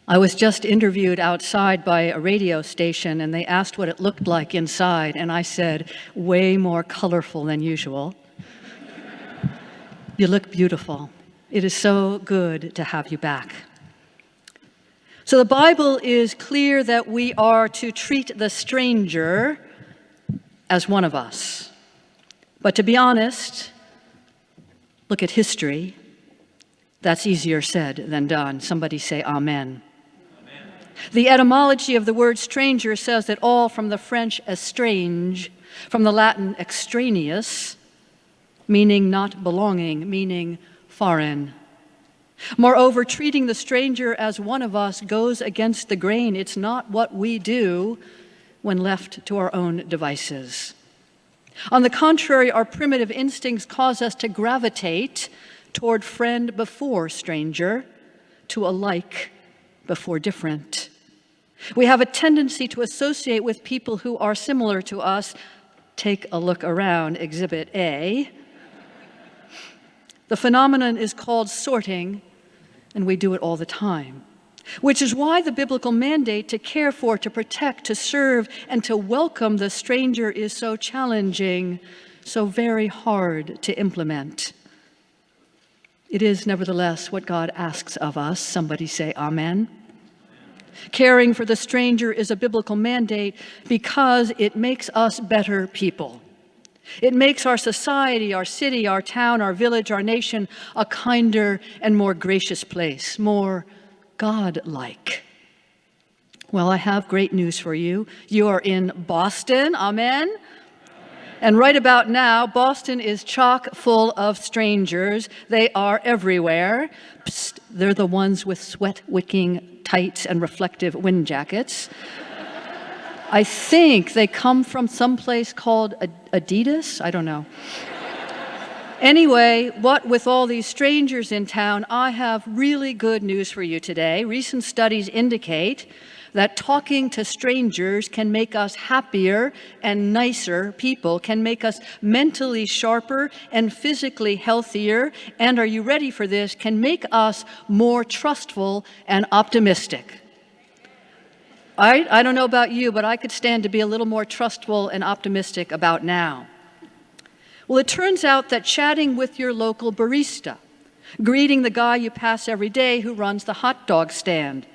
I was just interviewed outside by a radio station, and they asked what it looked like inside, and I said, way more colorful than usual. You look beautiful. It is so good to have you back. So the Bible is clear that we are to treat the stranger as one of us. But to be honest, look at history. That's easier said than done. Somebody say amen. The etymology of the word stranger says that all from the French estrange, from the Latin extraneous, meaning not belonging, meaning foreign. Moreover, treating the stranger as one of us goes against the grain. It's not what we do when left to our own devices. On the contrary, our primitive instincts cause us to gravitate toward friend before stranger, to alike before different. We have a tendency to associate with people who are similar to us. Take a look around, Exhibit A. The phenomenon is called sorting, and we do it all the time, which is why the biblical mandate to care for, to protect, to serve, and to welcome the stranger is so challenging, so very hard to implement. It is nevertheless what God asks of us. Somebody say amen. Caring for the stranger is a biblical mandate because it makes us better people. It makes our society, our city, our town, our village, our nation a kinder and more gracious place, more God-like. Well, I have great news for you. You are in Boston, amen? And right about now, Boston is chock full of strangers. They are everywhere. Psst, they're the ones with sweat-wicking tights and reflective wind jackets. I think they come from some place called Adidas. I don't know. Anyway, what with all these strangers in town, I have really good news for you today. Recent studies indicate that talking to strangers can make us happier and nicer people, can make us mentally sharper and physically healthier, and are you ready for this, can make us more trustful and optimistic. I don't know about you, but I could stand to be a little more trustful and optimistic about now. Well, it turns out that chatting with your local barista, greeting the guy you pass every day who runs the hot dog stand,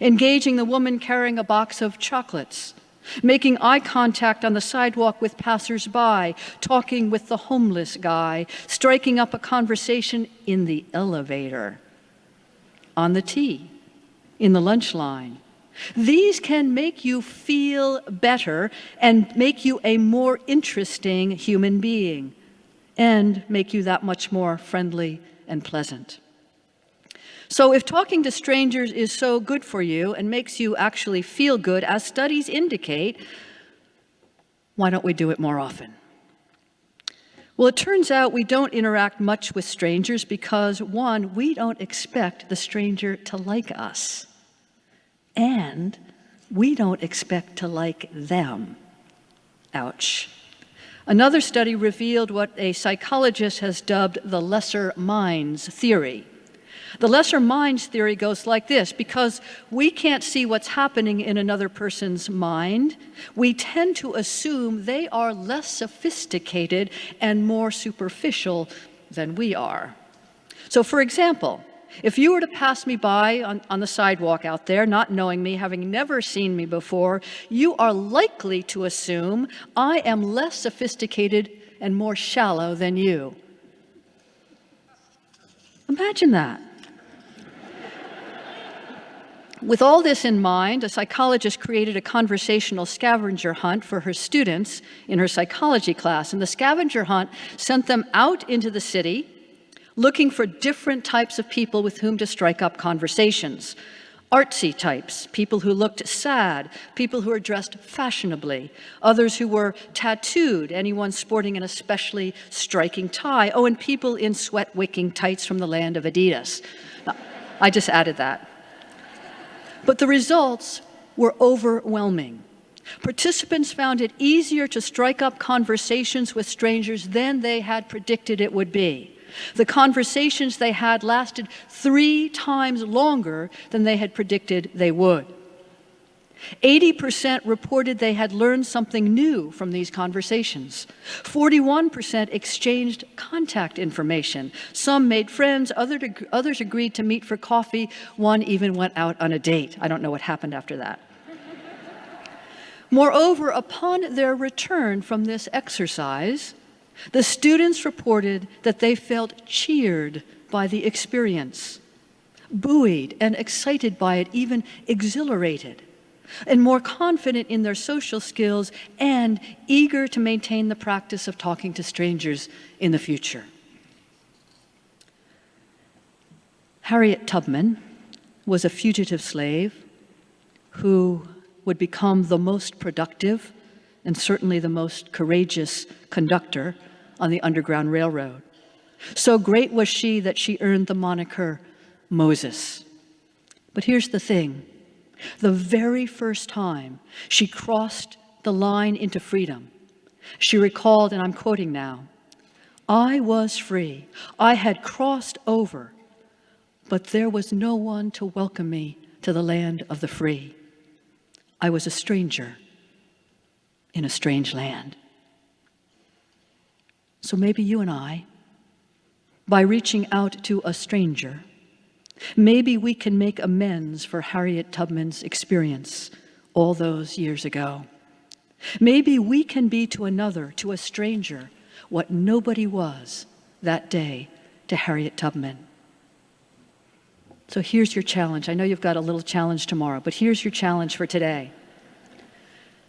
engaging the woman carrying a box of chocolates, making eye contact on the sidewalk with passers-by, talking with the homeless guy, striking up a conversation in the elevator, on the T, in the lunch line. These can make you feel better and make you a more interesting human being and make you that much more friendly and pleasant. So if talking to strangers is so good for you and makes you actually feel good, as studies indicate, why don't we do it more often? Well, it turns out we don't interact much with strangers because, one, we don't expect the stranger to like us. And we don't expect to like them. Ouch. Another study revealed what a psychologist has dubbed the lesser minds theory. The lesser minds theory goes like this: because we can't see what's happening in another person's mind, we tend to assume they are less sophisticated and more superficial than we are. So, for example, if you were to pass me by on the sidewalk out there, not knowing me, having never seen me before, you are likely to assume I am less sophisticated and more shallow than you. Imagine that. With all this in mind, a psychologist created a conversational scavenger hunt for her students in her psychology class, and the scavenger hunt sent them out into the city looking for different types of people with whom to strike up conversations. Artsy types, people who looked sad, people who were dressed fashionably, others who were tattooed, anyone sporting an especially striking tie, and people in sweat-wicking tights from the land of Adidas. I just added that. But the results were overwhelming. Participants found it easier to strike up conversations with strangers than they had predicted it would be. The conversations they had lasted 3 times longer than they had predicted they would. 80% reported they had learned something new from these conversations. 41% exchanged contact information. Some made friends, others agreed to meet for coffee. One even went out on a date. I don't know what happened after that. Moreover, upon their return from this exercise, the students reported that they felt cheered by the experience, buoyed and excited by it, even exhilarated, and more confident in their social skills and eager to maintain the practice of talking to strangers in the future. Harriet Tubman was a fugitive slave who would become the most productive and certainly the most courageous conductor on the Underground Railroad. So great was she that she earned the moniker Moses. But here's the thing. The very first time she crossed the line into freedom, she recalled, and I'm quoting now, "I was free. I had crossed over, but there was no one to welcome me to the land of the free. I was a stranger in a strange land." So maybe you and I, by reaching out to a stranger, maybe we can make amends for Harriet Tubman's experience all those years ago. Maybe we can be to another, to a stranger, what nobody was that day to Harriet Tubman. So here's your challenge. I know you've got a little challenge tomorrow, but here's your challenge for today.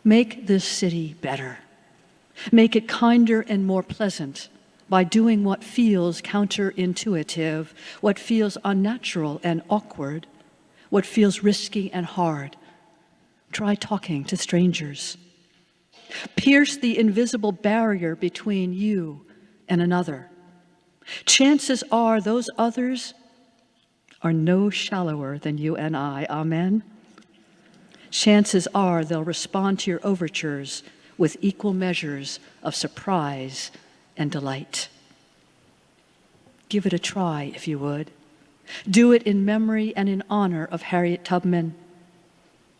Make this city better. Make it kinder and more pleasant by doing what feels counterintuitive, what feels unnatural and awkward, what feels risky and hard. Try talking to strangers. Pierce the invisible barrier between you and another. Chances are those others are no shallower than you and I. Amen? Chances are they'll respond to your overtures with equal measures of surprise and delight. Give it a try, if you would. Do it in memory and in honor of Harriet Tubman.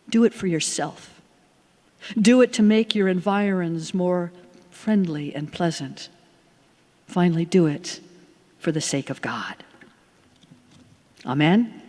Do it for yourself. Do it to make your environs more friendly and pleasant. Finally, do it for the sake of God. Amen?